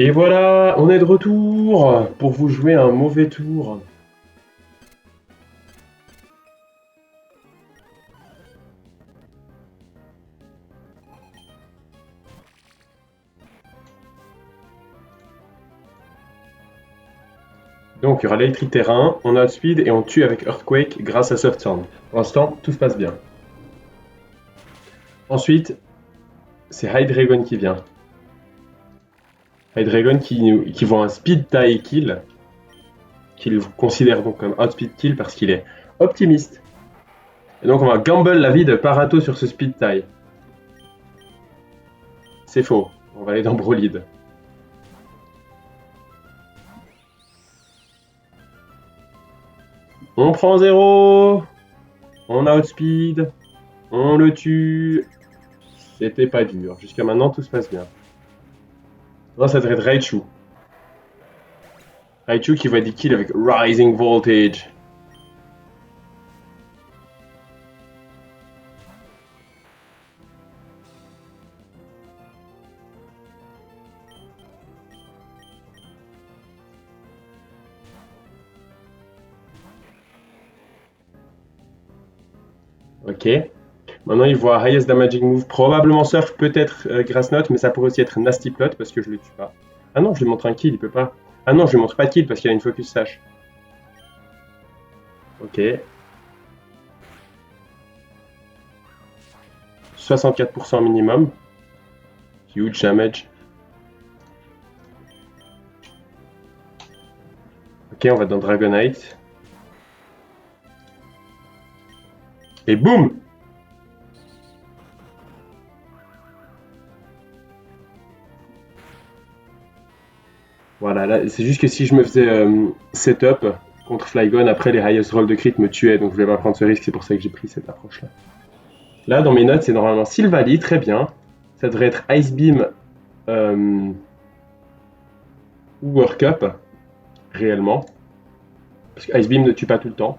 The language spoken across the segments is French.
Et voilà, on est de retour pour vous jouer un mauvais tour. Donc il y aura l'électrique terrain, on a speed et on tue avec Earthquake grâce à Soft Sand. Pour l'instant, tout se passe bien. Ensuite, c'est Hydreigon qui vient. Hydreigon qui voit un speed tie kill, qu'il considère donc comme outspeed kill parce qu'il est optimiste. Et donc on va gamble la vie de Parato sur ce speed tie. C'est faux, on va aller dans Brolide. On prend 0, on outspeed, on le tue. C'était pas dur. Jusqu'à maintenant, tout se passe bien. Là, ça devrait être Raichu. Raichu qui va des kills avec Rising Voltage. Ok. Maintenant, il voit Highest Damaging Move. Probablement Surf, peut-être Grass Knot, mais ça pourrait aussi être Nasty Plot parce que je le tue pas. Ah non, je lui montre un kill, il peut pas. Ah non, je lui montre pas de kill parce qu'il a une Focus Sash. Ok. 64% minimum. Huge damage. Ok, on va dans Dragonite. Et boum! Voilà, là, c'est juste que si je me faisais setup contre Flygon, après les highest roll de crit me tuaient, donc je voulais pas prendre ce risque, c'est pour ça que j'ai pris cette approche-là. Là, dans mes notes, c'est normalement Sylvally, très bien. Ça devrait être Ice Beam ou Work Up, réellement. Parce que Ice Beam ne tue pas tout le temps.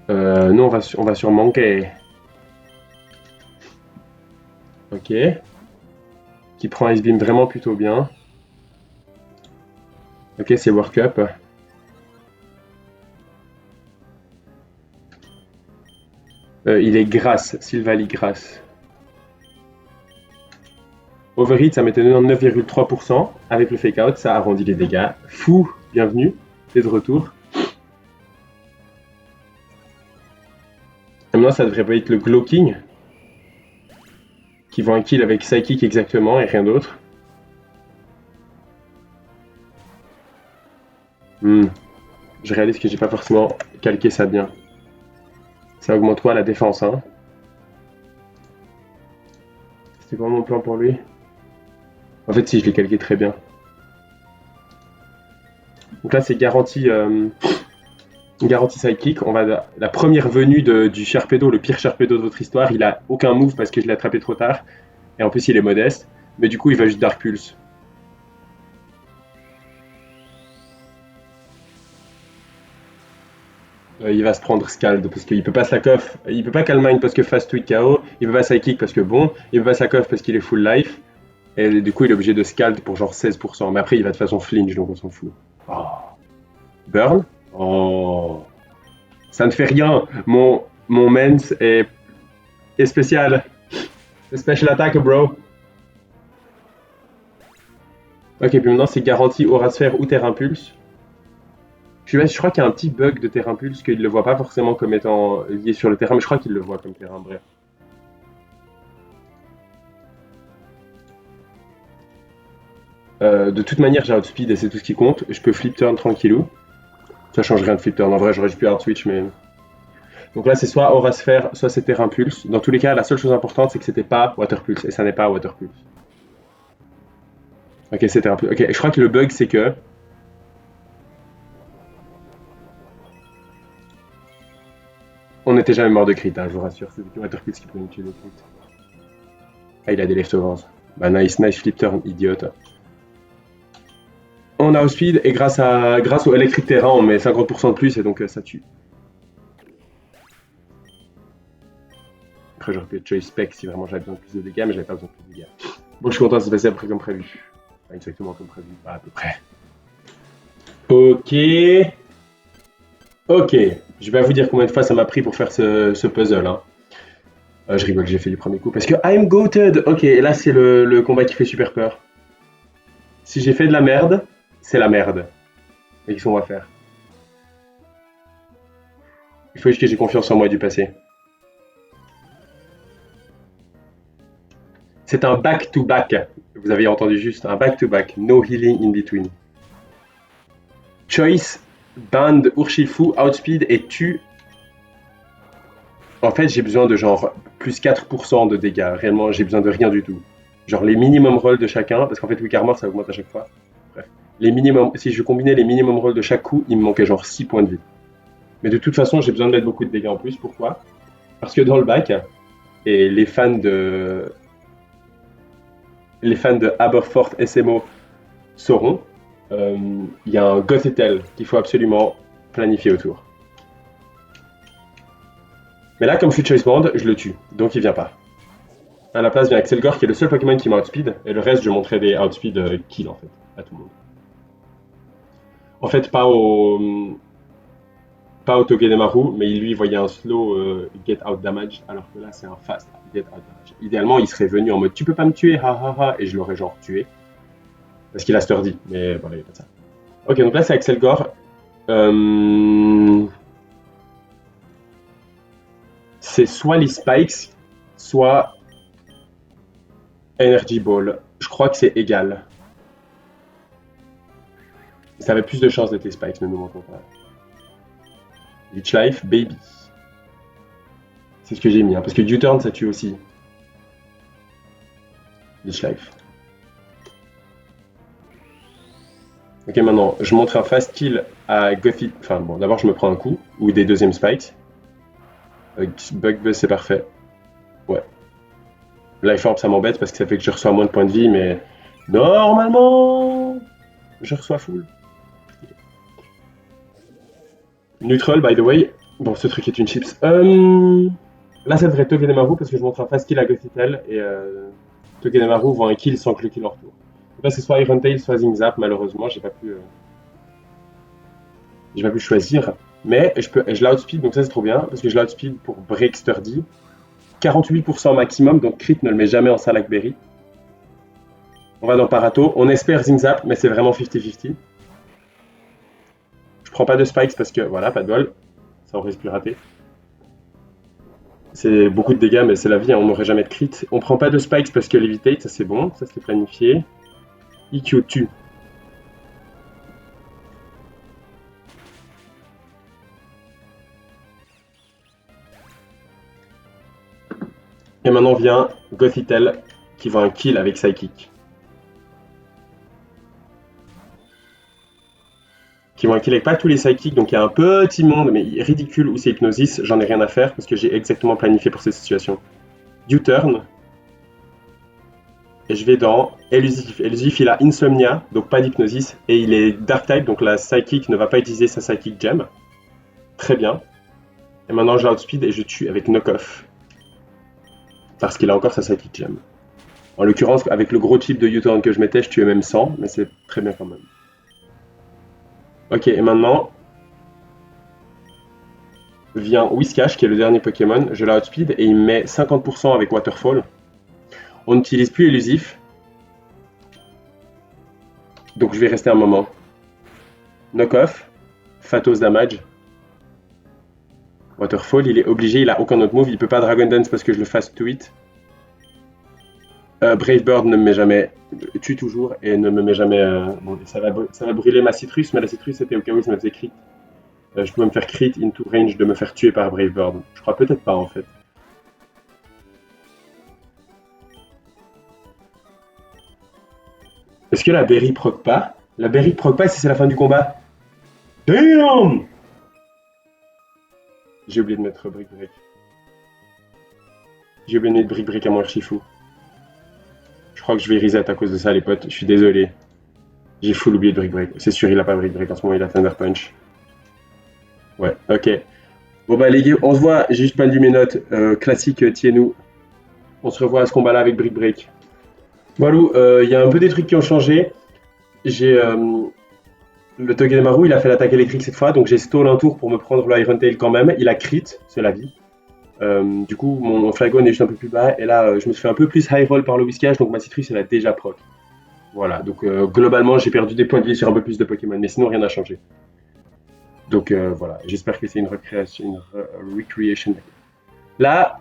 Nous, on va sur Monkey. Ok. Qui prend Ice Beam vraiment plutôt bien. Ok, c'est Work Up. Il est grasse, Sylvally grasse. Overheat, ça mettait 99,3%. Avec le fake out, ça arrondit les dégâts. Fou, bienvenue, t'es de retour. Et maintenant, ça devrait être le Glow King. Qui vend un kill avec Psychic exactement et rien d'autre. Je réalise que j'ai pas forcément calqué ça bien. Ça augmente quoi la défense, hein? C'était quoi mon plan pour lui? En fait, si, je l'ai calqué très bien. Donc là, c'est garanti, garanti Psychic. On va la première venue du Sharpedo, le pire Sharpedo de votre histoire. Il a aucun move parce que je l'ai attrapé trop tard. Et en plus, il est modeste. Mais du coup, il va juste Dark Pulse. Il va se prendre Scald parce qu'il peut pas Slack-off, il peut pas Calm Mind parce que Fast Tweak KO, il peut pas Psychic parce que bon, il peut pas Slack-off parce qu'il est full life, et du coup il est obligé de Scald pour genre 16%, mais après il va de façon flinch donc on s'en fout. Oh. Burn. Oh. Ça ne fait rien, mon Mens est spécial. Special attack bro. Ok, puis maintenant c'est garanti Aura Sphère ou Terre Impulse. Je crois qu'il y a un petit bug de Terre Impulse qu'il ne le voit pas forcément comme étant lié sur le terrain, mais je crois qu'il le voit comme terrain, bref. De toute manière, j'ai outspeed et c'est tout ce qui compte. Je peux flip turn tranquillou. Ça change rien de flip turn. En vrai, j'aurais pu outswitch, mais. Donc là, c'est soit Aura Sphère, soit c'est Terrain Pulse. Dans tous les cas, la seule chose importante, c'est que c'était pas Water Pulse. Et ça n'est pas Water Pulse. Ok, c'est Terrain Pulse. Ok, je crois que le bug, c'est que. On n'était jamais mort de crit, hein, je vous rassure. C'est Water Pulse qui peut nous tuer de crit. Ah, il a des leftovers. Bah, nice, nice flip turn, idiote. On a outspeed et grâce au Electric Terrain, on met 50% de plus et donc ça tue. Après, j'aurais pu être Choice Spec si vraiment j'avais besoin de plus de dégâts, mais j'avais pas besoin de plus de dégâts. Bon, je suis content, c'est passé après comme prévu. exactement comme prévu, pas à peu près. Ok. Ok. Je vais vous dire combien de fois ça m'a pris pour faire ce puzzle. Hein. Je rigole, j'ai fait du premier coup. Parce que I'm goated. Ok, et là c'est le combat qui fait super peur. Si j'ai fait de la merde, c'est la merde. Et qu'est-ce qu'on va faire? Il faut juste que j'ai confiance en moi du passé. C'est un back-to-back. Vous avez entendu juste, un back-to-back. No healing in between. Choice, Band, Urshifu, Outspeed et tue. En fait, j'ai besoin de genre plus 4% de dégâts. Réellement, j'ai besoin de rien du tout. Genre les minimum rolls de chacun, parce qu'en fait, Weak Armor ça augmente à chaque fois. Bref. Les minimum, si je combinais les minimum rolls de chaque coup, il me manquait genre 6 points de vie. Mais de toute façon, j'ai besoin de mettre beaucoup de dégâts en plus. Pourquoi? Parce que dans le bac, et les fans de Aberfort SMO sauront, il y a un Gothitelle qu'il faut absolument planifier autour. Mais là, comme je suis Choice Band, je le tue, donc il vient pas. À la place vient Excelgor qui est le seul Pokémon qui m'a outspeed, et le reste je montrais des outspeed kill en fait, à tout le monde. En fait, pas au Togedemaru, mais lui il voyait un slow get out damage, alors que là c'est un fast get out damage. Idéalement, il serait venu en mode tu peux pas me tuer, ha ha ha, et je l'aurais genre tué. Parce qu'il a sturdy, mais voilà, il n'y a pas de ça. Ok, donc là c'est Excelgor. C'est soit les spikes, soit Energy Ball. Je crois que c'est égal. Ça avait plus de chances d'être les spikes, ne nous mentons pas. Leech Life, Baby. C'est ce que j'ai mis, hein, parce que U-Turn ça tue aussi. Leech Life. Ok, maintenant, je montre un fast kill à Gothic. Enfin bon, d'abord je me prends un coup, ou des deuxièmes spikes. Bug Buzz c'est parfait. Ouais. Life Orb ça m'embête parce que ça fait que je reçois moins de points de vie, mais normalement, je reçois full. Neutral, by the way. Bon, ce truc est une chips. Là, ça devrait Togedemaru parce que je montre un fast kill à Gothitelle et Togedemaru vend un kill sans que le kill en retour. Donc là, c'est soit Iron Tail, soit Zingzap. Malheureusement, j'ai pas pu choisir. Mais je l'outspeed, donc ça c'est trop bien parce que je l'outspeed pour Break Sturdy. 48% maximum, donc crit ne le met jamais en Salakberry. On va dans Parato. On espère Zingzap, mais c'est vraiment 50-50. Je prends pas de spikes parce que voilà, pas de bol. Ça aurait pu rater. C'est beaucoup de dégâts, mais c'est la vie, hein, on n'aurait jamais de crit. On prend pas de spikes parce que Levitate, ça c'est bon, ça c'est planifié. IQ tue. Et maintenant vient Gothitelle qui va un kill avec Psychic. Qui vont un kill avec pas tous les Psychics, donc il y a un petit monde, mais ridicule où c'est Hypnosis, j'en ai rien à faire parce que j'ai exactement planifié pour cette situation. U-turn. Et je vais dans Elusif. Elusif, il a Insomnia, donc pas d'hypnosis, et il est Dark type, donc la Psychic ne va pas utiliser sa Psychic Gem. Très bien. Et maintenant, je l'outspeed et je tue avec Knock-Off. Parce qu'il a encore sa Psychic Gem. En l'occurrence, avec le gros chip de U-turn que je mettais, je tuais même 100, mais c'est très bien quand même. Ok, et maintenant, vient Whiscash, qui est le dernier Pokémon. Je l'outspeed et il met 50% avec Waterfall. On n'utilise plus Elusif. Donc je vais rester un moment. Knock-off, Phatos Damage. Waterfall, il est obligé, il a aucun autre move, il peut pas Dragon Dance parce que je le fasse tweet. Brave Bird ne me met jamais, tue toujours et ne me met jamais. Bon, ça va brûler ma citrus, mais la citrus c'était au cas où je me faisais crit. Je pouvais me faire crit into range de me faire tuer par Brave Bird. Je crois peut-être pas en fait. Est-ce que la berry proc pas? La berry proc pas si c'est la fin du combat. Damn! J'ai oublié de mettre Brick Break. J'ai oublié de mettre Brick Break à mon Urshifu. Je crois que je vais reset à cause de ça les potes, je suis désolé. J'ai full oublié de Brick Break. C'est sûr il a pas Brick Break en ce moment, il a Thunder Punch. Ouais, ok. Bon bah les gars, on se voit, j'ai juste pas lu mes notes. Classique Tienou. On se revoit à ce combat là avec Brick Break. Voilà, il y a un peu des trucs qui ont changé. J'ai le Togedemaru, il a fait l'attaque électrique cette fois, donc j'ai stall un tour pour me prendre le Iron Tail quand même. Il a crit, c'est la vie. Du coup, mon Flygon est juste un peu plus bas. Et là, je me suis fait un peu plus high roll par le Whiscash, donc ma citrus, elle a déjà proc. Voilà, donc globalement, j'ai perdu des points de vie sur un peu plus de Pokémon, mais sinon, rien n'a changé. Donc voilà, j'espère que c'est une recréation, recreation. Là,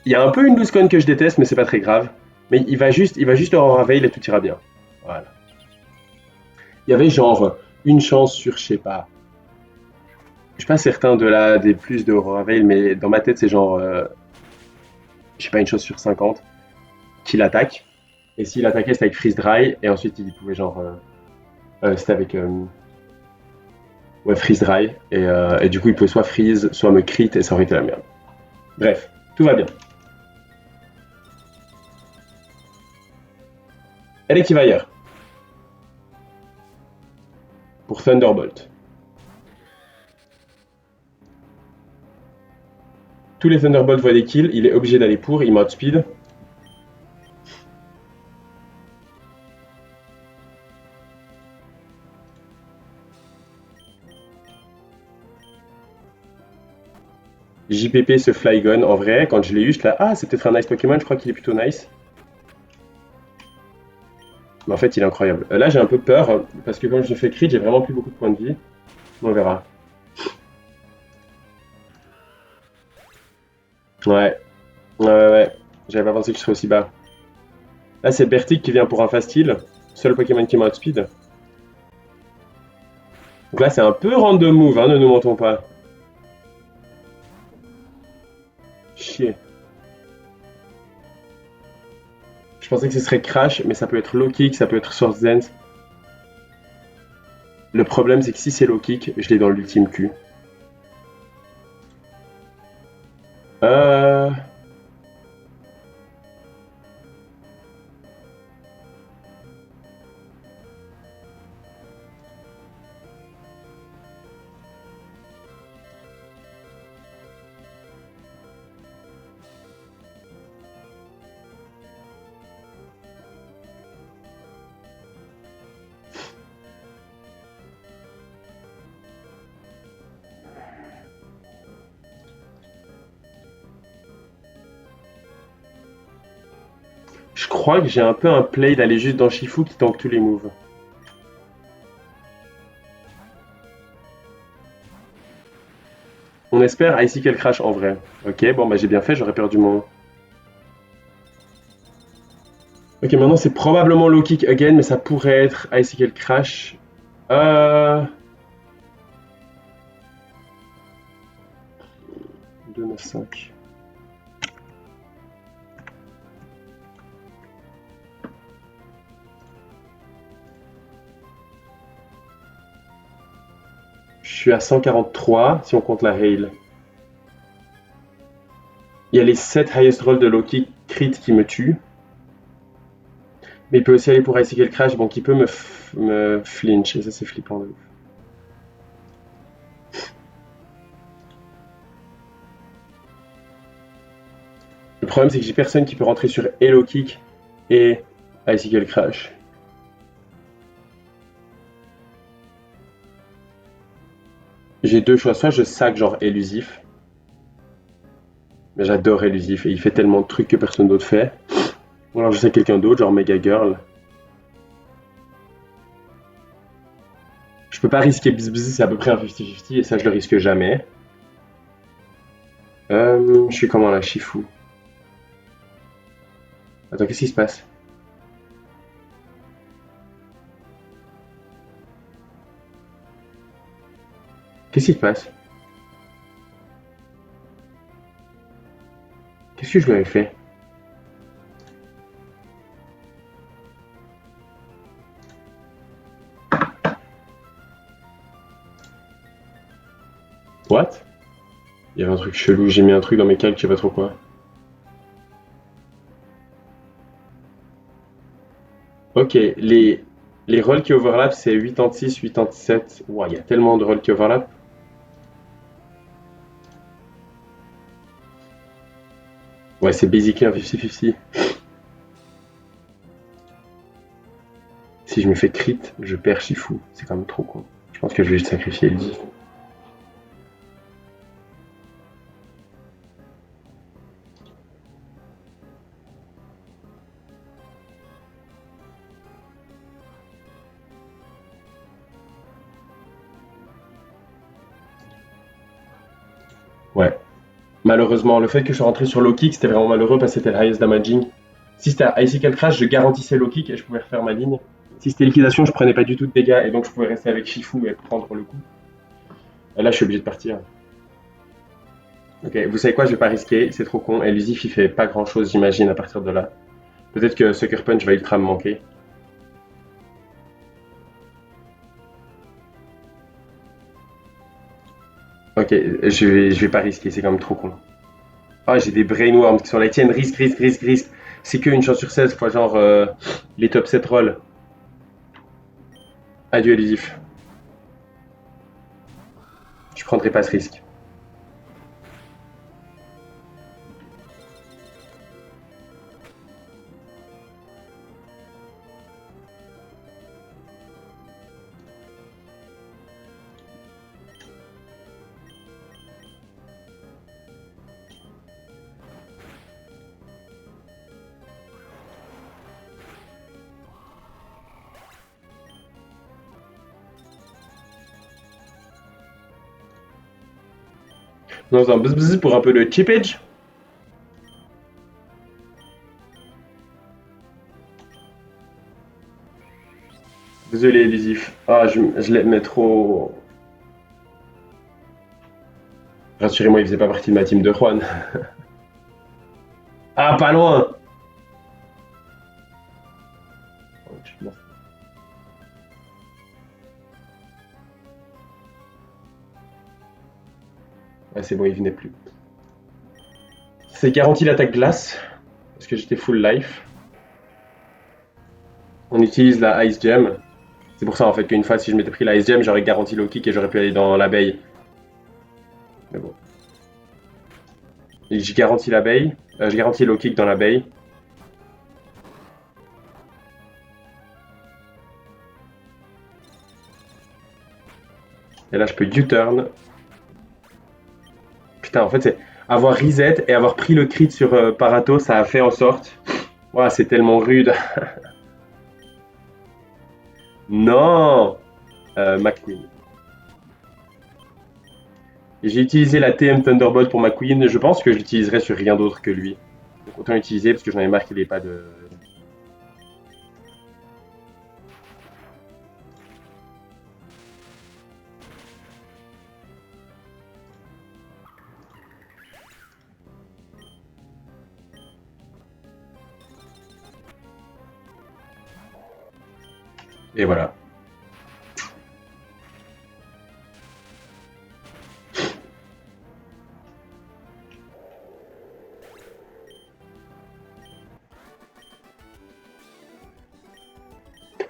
il y a un peu une loose con que je déteste, mais c'est pas très grave. Mais il va juste Aurora Veil et tout ira bien. Voilà. Il y avait genre une chance sur, je sais pas. Je suis pas certain des plus de Aurora Veil, mais dans ma tête, c'est genre, je sais pas, une chance sur 50 qu'il attaque. Et s'il attaquait, c'était avec Freeze Dry, et ensuite il pouvait genre. C'était avec. Ouais, Freeze Dry, et du coup, il pouvait soit freeze, soit me crit, et ça aurait été la merde. Bref, tout va bien. Electivire pour Thunderbolt. Tous les Thunderbolts voient des kills, il est obligé d'aller pour, il mode speed. JPP ce Flygon, en vrai, quand je l'ai eu, je là, ah, c'est peut-être un nice Pokémon, je crois qu'il est plutôt nice. Mais en fait, il est incroyable. Là, j'ai un peu peur, parce que quand je fais crit, j'ai vraiment plus beaucoup de points de vie. On verra. Ouais, ouais. J'avais pas pensé que je serais aussi bas. Là, c'est Bertic qui vient pour un fast heal. Seul Pokémon qui m'a speed. Donc là, c'est un peu random move, hein, ne nous mentons pas. Chier. Je pensais que ce serait Crash, mais ça peut être Low Kick, ça peut être Swords Dance. Le problème, c'est que si c'est Low Kick, je l'ai dans l'ultime Q. Euh... Je crois que j'ai un peu un play d'aller juste dans Shifu qui tank tous les moves. On espère Icicle Crash en vrai. Ok, bon bah j'ai bien fait, j'aurais perdu mon... Ok, maintenant c'est probablement Low Kick again, mais ça pourrait être Icicle Crash. Euh... 2, 9, 5. Je suis à 143 si on compte la Hail. Il y a les 7 highest rolls de Low Kick crit qui me tuent. Mais il peut aussi aller pour Icicle Crash, bon qui peut me flinch, et ça c'est flippant de ouf. Le problème c'est que j'ai personne qui peut rentrer sur Hello Kick et Icicle Crash. J'ai deux choix, soit je sac genre élusif, mais j'adore élusif et il fait tellement de trucs que personne d'autre fait. Ou alors je sac quelqu'un d'autre, genre Mega Girl. Je peux pas risquer Bzz, c'est à peu près un 50-50 et ça je le risque jamais. Je suis comment là, Shifu? Attends, qu'est-ce qui se passe? Qu'est-ce qui se passe? Qu'est-ce que je lui avais fait? What? Il y avait un truc chelou, j'ai mis un truc dans mes calques, je sais pas trop quoi. Ok, les rolls qui overlap, c'est 86, 87. Ouah, il y a tellement de rolls qui overlap. Ouais, c'est basically un 50-50. Si je me fais crit, je perds Shifu. C'est quand même trop con. Je pense que je vais juste sacrifier Elise. Ouais. Malheureusement, le fait que je sois rentré sur low kick, c'était vraiment malheureux parce que c'était le highest damaging. Si c'était à Icicle Crash, je garantissais low kick et je pouvais refaire ma ligne. Si c'était liquidation, je prenais pas du tout de dégâts et donc je pouvais rester avec Shifu et prendre le coup. Et là, je suis obligé de partir. Ok, vous savez quoi, je vais pas risquer, c'est trop con. Elusif, il fait pas grand chose, j'imagine, à partir de là. Peut-être que Sucker Punch va ultra me manquer. Ok, je vais pas risquer, c'est quand même trop con. Ah, j'ai des brainworms qui sont là. Tiennent, risque, risque, risque, risque. C'est qu'une chance sur 16 fois, genre, les top 7 rolls. Adieu, Elusif. Je prendrai pas ce risque. Dans un bzz bzz pour un peu de chippage. Désolé, Elusif. Ah, je l'aimais trop. Rassurez-moi, il faisait pas partie de ma team de Juan. Ah, pas loin. Ouais, c'est bon, il venait plus. C'est garanti l'attaque glace, parce que j'étais full life. On utilise la Ice Gem. C'est pour ça en fait qu'une fois, si je m'étais pris la Ice Gem, j'aurais garanti low kick et j'aurais pu aller dans l'abeille. Mais bon. Et j'ai garanti l'abeille. J'ai garanti low kick dans l'abeille. Et là, je peux U-turn. Putain, en fait, c'est avoir reset et avoir pris le crit sur Parato, ça a fait en sorte. Ouah, c'est tellement rude. Non, McQueen. J'ai utilisé la TM Thunderbolt pour McQueen. Je pense que je l'utiliserai sur rien d'autre que lui. Donc autant l'utiliser parce que j'en ai marre qu'il n'ait pas de. Et voilà.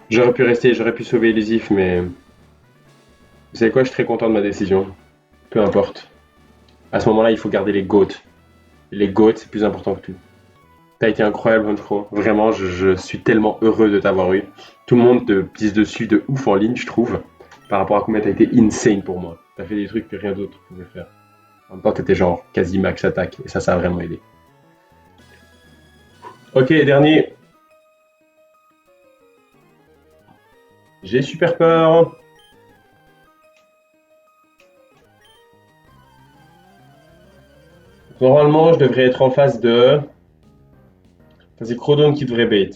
J'aurais pu rester, j'aurais pu sauver Elusif, mais vous savez quoi, je suis très content de ma décision. Peu importe. À ce moment-là, il faut garder les GOAT. Les GOAT, c'est plus important que tout. T'as été incroyable, Honchkrow. Vraiment, je suis tellement heureux de t'avoir eu. Tout le monde te pisse dessus de ouf en ligne, je trouve. Par rapport à combien t'as été insane pour moi. T'as fait des trucs que rien d'autre pouvait faire. En même temps, t'étais genre quasi max attaque. Et ça a vraiment aidé. Ok, dernier. J'ai super peur. Normalement, je devrais être en face de. Enfin, c'est Crodon qui devrait bait.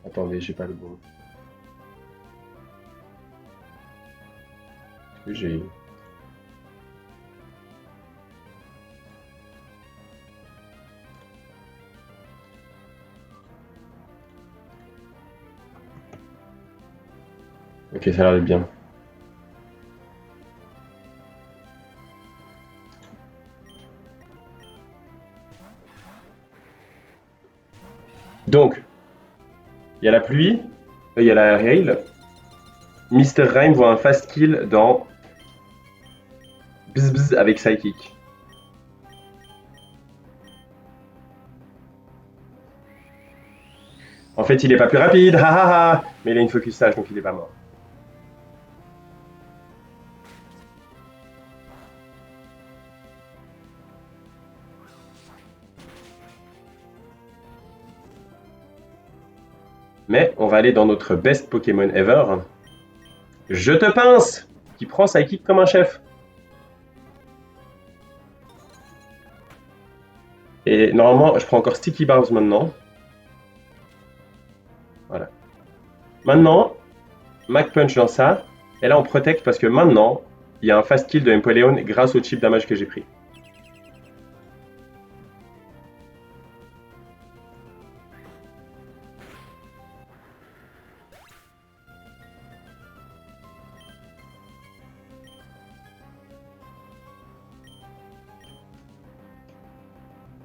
Attendez, j'ai pas le bon. J'ai. Ok, ça a l'air d'être bien. Donc, il y a la pluie, il y a la hail. Mr. Rhyme voit un fast kill dans Bzz Bzz avec Psychic. En fait, il est pas plus rapide, ha ha ha. Mais il a une focus sage, donc il est pas mort. Mais on va aller dans notre best Pokémon ever. Je te pince! Qui prend Psychic comme un chef. Et normalement, je prends encore Sticky Bars maintenant. Voilà. Maintenant, Mac Punch dans ça. Et là, on protect parce que maintenant, il y a un fast kill de Empoleon grâce au chip damage que j'ai pris.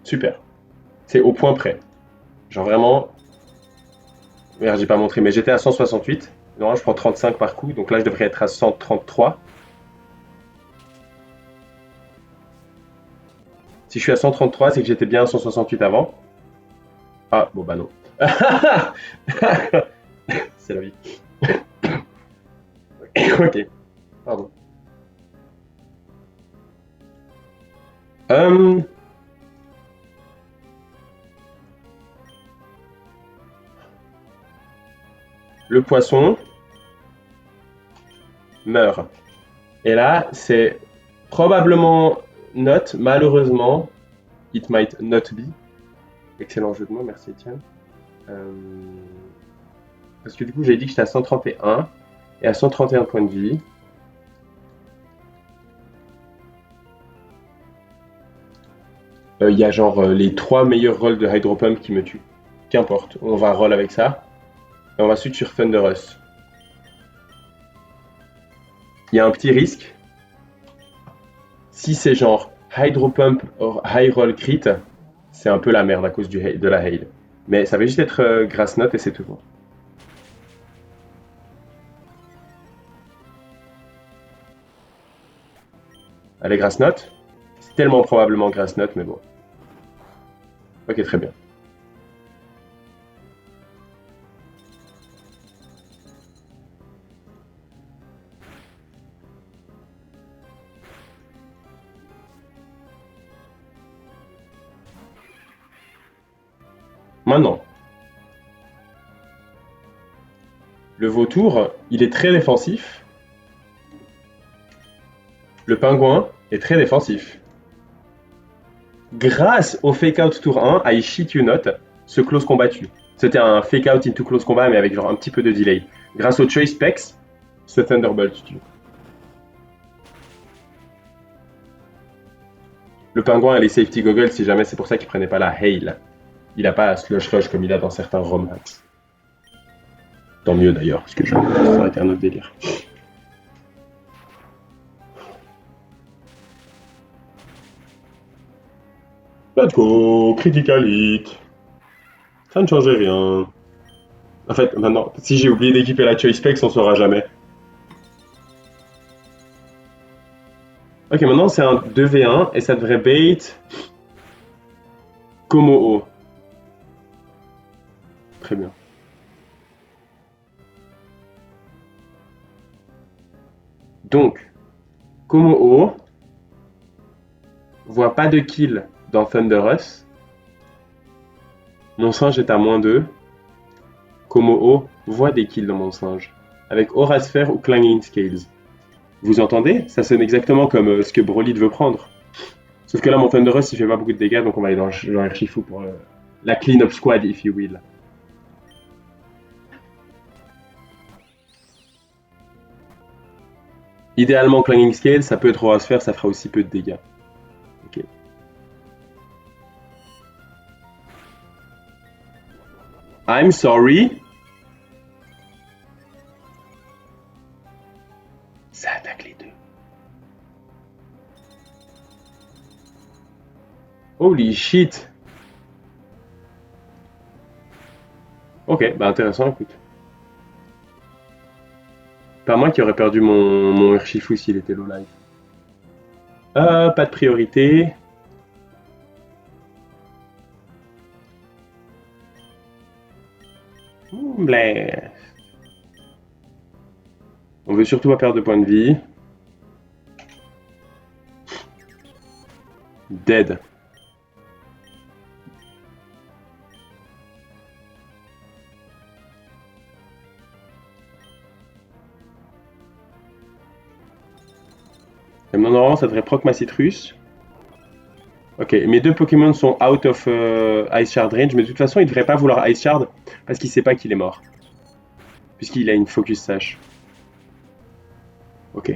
Super. C'est au point près. Genre vraiment. Merde, j'ai pas montré, mais j'étais à 168. Normalement, je prends 35 par coup, donc là, je devrais être à 133. Si je suis à 133, c'est que j'étais bien à 168 avant. Ah, bon bah non. C'est la vie. Ok, pardon. Euh, le poisson meurt. Et là, c'est probablement not, malheureusement, it might not be. Excellent jeu de mots, merci Étienne. Euh, Parce que du coup, j'ai dit que j'étais à 131 et à 131 points de vie. Il y a genre les 3 meilleurs rolls de Hydro Pump qui me tuent. Qu'importe, on va roll avec ça. Et on va switch sur Thunderous. Il y a un petit risque. Si c'est genre Hydro Pump or High Roll Crit, c'est un peu la merde à cause de la hail. Mais ça va juste être Grass Knot et c'est tout bon. Allez, Grass Knot. C'est tellement probablement Grass Knot, mais bon. Ok, très bien. Maintenant, le vautour, il est très défensif. Le pingouin est très défensif. Grâce au fake out tour 1, I shit you not, ce close combattu. C'était un fake out into close combat, mais avec genre un petit peu de delay. Grâce au choice specs, ce Thunderbolt tue. Le pingouin a les safety goggles si jamais c'est pour ça qu'il prenait pas la hail. Il a pas à slush rush comme il a dans certains ROM hacks. Tant mieux d'ailleurs, parce que ça aurait été un autre délire. Let's go, critical hit. Ça ne changeait rien. En fait, maintenant, si j'ai oublié d'équiper la choice specs, on saura jamais. Ok, maintenant c'est un 2v1 et ça devrait bait Komo-o. Très bien. Donc, Komo-o voit pas de kill dans Thunderous. Mon singe est à -2. Komo-o voit des kills dans mon singe. Avec Aura Sphere ou Clanging Scales. Vous entendez? Ça sonne exactement comme ce que Broly veut prendre. Sauf que là, mon Thunderous, il fait pas beaucoup de dégâts, donc on va aller dans Urshifu pour la clean-up squad, if you will. Idéalement, Clanging Scale, ça peut être Aura Sphere, ça fera aussi peu de dégâts. Ok. I'm sorry. Ça attaque les deux. Holy shit. Ok, bah intéressant, écoute. Pas moi qui aurais perdu mon Urshifu s'il était low life. Pas de priorité. Bleh. On veut surtout pas perdre de points de vie. Dead. Et normalement, ça devrait proc ma citrus. Ok, mes deux Pokémon sont out of Ice Shard range, mais de toute façon, il devrait pas vouloir Ice Shard parce qu'il sait pas qu'il est mort. Puisqu'il a une Focus Sash. Ok.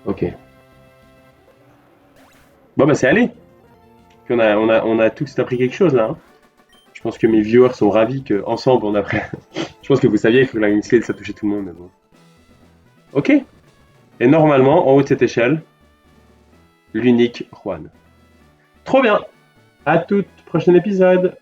Ok. Bon bah c'est allé. Puis on a tous appris quelque chose là, hein. Je pense que mes viewers sont ravis qu'ensemble on a appris. Je pense que vous saviez que la Wingslade ça touchait tout le monde, mais bon. Ok. Et normalement, en haut de cette échelle, l'unique Juan. Trop bien. À tout prochain épisode.